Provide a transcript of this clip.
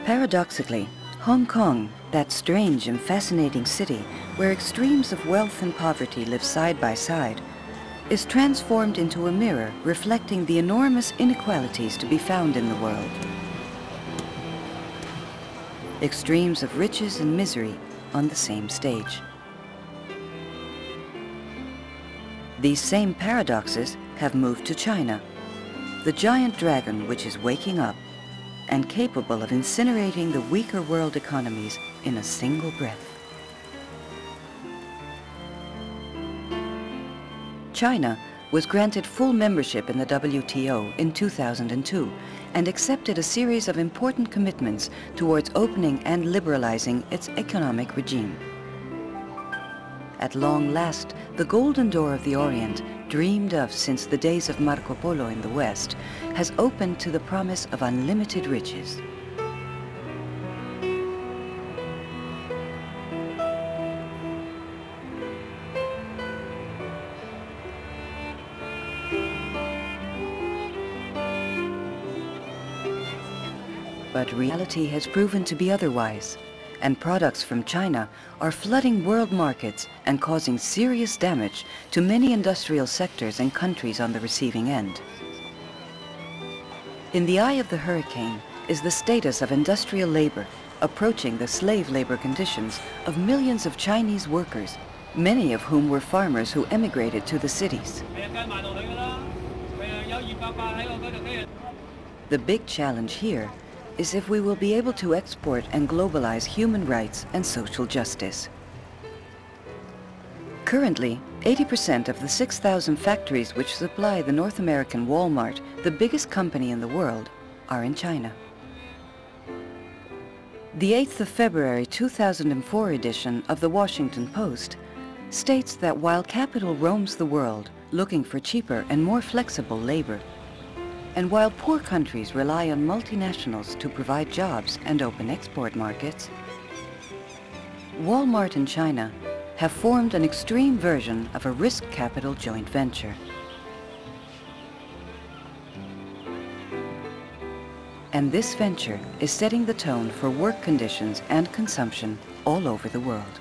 Paradoxically, Hong Kong, that strange and fascinating city where extremes of wealth and poverty live side by side, is transformed into a mirror reflecting the enormous inequalities to be found in the world. Extremes of riches and misery on the same stage. These same paradoxes have moved to China, the giant dragon which is waking up and capable of incinerating the weaker world economies in a single breath. China was granted full membership in the WTO in 2002 and accepted a series of important commitments towards opening and liberalizing its economic regime. At long last, the golden door of the Orient, dreamed of since the days of Marco Polo in the West, has opened to the promise of unlimited riches. But reality has proven to be otherwise, and products from China are flooding world markets and causing serious damage to many industrial sectors and countries on the receiving end. In the eye of the hurricane is the status of industrial labor, approaching the slave labor conditions of millions of Chinese workers, many of whom were farmers who emigrated to the cities. The big challenge here is if we will be able to export and globalize human rights and social justice. Currently, 80% of the 6,000 factories which supply the North American Walmart, the biggest company in the world, are in China. The 8th of February 2004 edition of the Washington Post states that while capital roams the world looking for cheaper and more flexible labor, and while poor countries rely on multinationals to provide jobs and open export markets, Walmart and China have formed an extreme version of a risk capital joint venture. And this venture is setting the tone for work conditions and consumption all over the world.